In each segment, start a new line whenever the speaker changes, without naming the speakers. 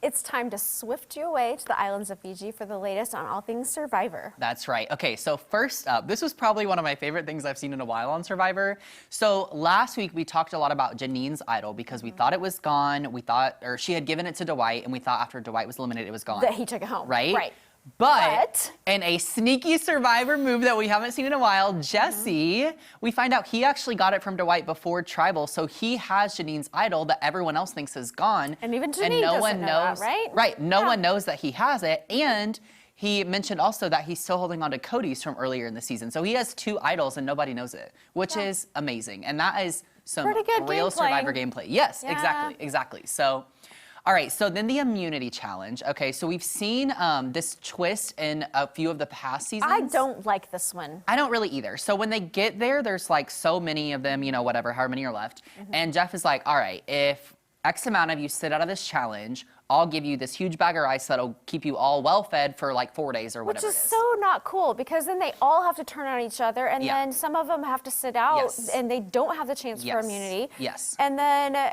it's time to swift you away to the islands of Fiji for the latest on all things Survivor.
That's right. Okay, so first up, this was probably one of my favorite things I've seen in a while on Survivor. So last week we talked a lot about Janine's Idol because we thought it was gone. We thought, or she had given it to Dwight, and we thought after Dwight was eliminated, it was gone.
That he took it home.
Right?
Right.
But in a sneaky Survivor move that we haven't seen in a while, Jesse, we find out he actually got it from Dwight before Tribal, so he has Janine's Idol that everyone else thinks is gone.
And even Janine doesn't know that, right?
Right, no one knows that he has it, and he mentioned also that he's still holding on to Cody's from earlier in the season. So he has 2 idols and nobody knows it, which is amazing. And that is some real Survivor gameplay. Yes, exactly. So, all right, so then the immunity challenge. Okay, so we've seen this twist in a few of the past seasons.
I don't like this one.
I don't really either. So when they get there, there's like so many of them, you know, whatever, however many are left. And Jeff is like, all right, if X amount of you sit out of this challenge, I'll give you this huge bag of rice that'll keep you all well fed for like 4 days or whatever.
Which is so not cool because then they all have to turn on each other and then some of them have to sit out and they don't have the chance for immunity.
Yes.
And then,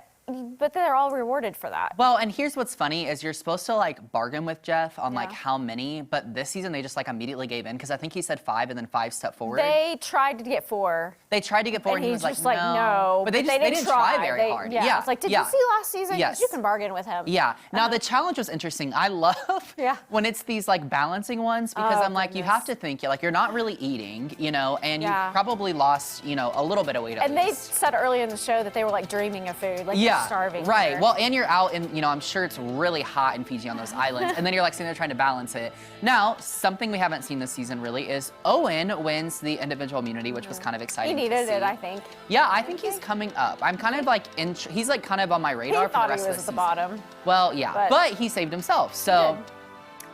but they're all rewarded for that.
Well, and here's what's funny is you're supposed to like bargain with Jeff on like how many, but this season they just like immediately gave in because I think he said 5 and then 5 stepped forward.
They tried to get 4.
They tried to get 4 and he was
just
like, no. But they didn't try very hard.
Yeah. It's like, did you see last season?
Yes.
You can bargain with him.
Yeah. Now the challenge was interesting. I love when it's these like balancing ones because I'm like, you have to think, like you're not really eating, you know, and you probably lost, you know, a little bit of weight.
And they said earlier in the show that they were like dreaming of food, like they're starving.
Right. Well, and you're out and, you know, I'm sure it's really hot in Fiji on those islands. And then you're like sitting there trying to balance it. Now, something we haven't seen this season really is Owen wins the individual immunity, which was kind of exciting.
He needed it, I think.
Yeah, I think he's coming up. I'm kind of like, he's like kind of on my radar for the rest of the season. He thought he was
at the bottom.
Well, yeah, but he saved himself. So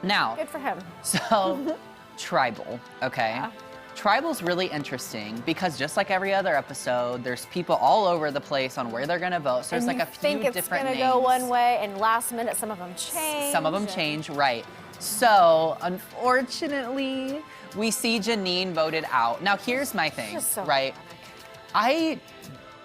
now.
Good for him.
So, Tribal, okay? Yeah. Tribal's really interesting because just like every other episode, there's people all over the place on where they're gonna vote. So there's like a few different names.
Think it's gonna go one way, and last minute some of them change.
Some of them change, right. So unfortunately, we see Janine voted out. Now here's my thing, right? I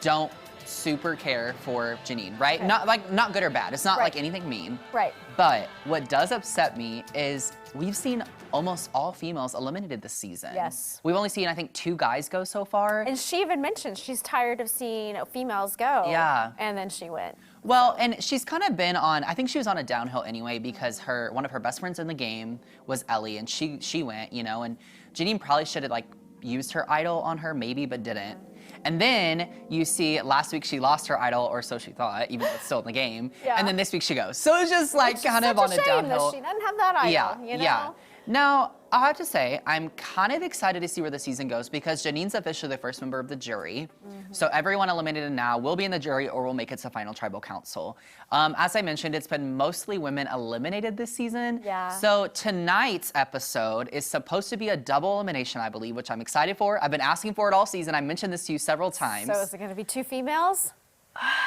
don't super care for Janine, right? Not good or bad. It's not like anything mean.
Right.
But what does upset me is we've seen almost all females eliminated this season.
Yes.
We've only seen, I think, 2 guys go so far.
And she even mentioned she's tired of seeing females go.
Yeah.
And then she went.
Well, and she's kind of been on, I think she was on a downhill anyway because one of her best friends in the game was Ellie and she went, you know, and Janine probably should have like used her idol on her maybe, but didn't. And then you see last week she lost her idol, or so she thought, even though it's still in the game. And then this week she goes. So it's just like kind of on a downhill.
She doesn't have that idol, you know?
Yeah. Now, I have to say, I'm kind of excited to see where the season goes because Janine's officially the first member of the jury. So everyone eliminated now will be in the jury or will make it to final tribal council. As I mentioned, it's been mostly women eliminated this season.
Yeah.
So tonight's episode is supposed to be a double elimination, I believe, which I'm excited for. I've been asking for it all season. I mentioned this to you several times.
So is it gonna be 2 females?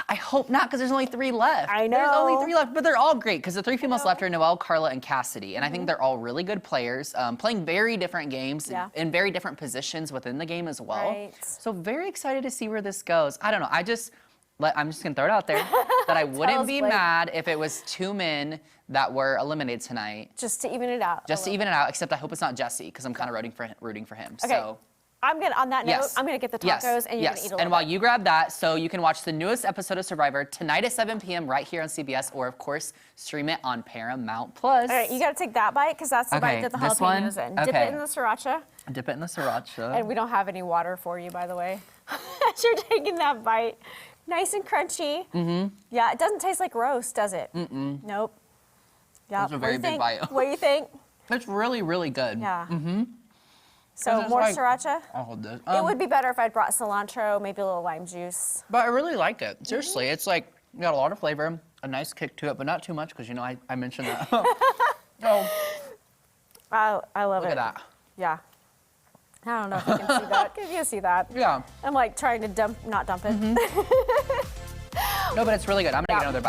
I hope not, because there's only 3 left.
I know.
There's only 3 left, but they're all great, because the 3 females left are Noelle, Carla, and Cassidy. And I think they're all really good players, playing very different games in very different positions within the game as well.
Right.
So very excited to see where this goes. I don't know, I'm just going to throw it out there that I wouldn't be mad if it was 2 men that were eliminated tonight.
Just to even it out.
Just to even it out, except I hope it's not Jesse, because I'm kind of rooting for him.
Okay.
So.
I'm gonna, on that note, I'm gonna get the tacos and you're gonna eat a little
And while you grab that, so you can watch the newest episode of Survivor tonight at 7 p.m. right here on CBS, or of course, stream it on Paramount Plus.
All right, you gotta take that bite, because that's the bite that the jalapenos in. Dip it in the sriracha.
Dip it in the sriracha.
And we don't have any water for you, by the way. As you're taking that bite. Nice and crunchy. Yeah, it doesn't taste like roast, does it? Nope. Yeah.
That's a very big bite.
What do you think?
It's really, really good.
Yeah. So more sriracha?
All this.
It would be better if I'd brought cilantro, maybe a little lime juice.
But I really like it. Seriously, it's like, you got a lot of flavor, a nice kick to it, but not too much, because you know I mentioned that. Oh.
I love it.
Look at that.
Yeah. I don't know if you can see that. Can you see that?
Yeah.
I'm like trying to not dump it.
No, but it's really good. I'm gonna get another bite.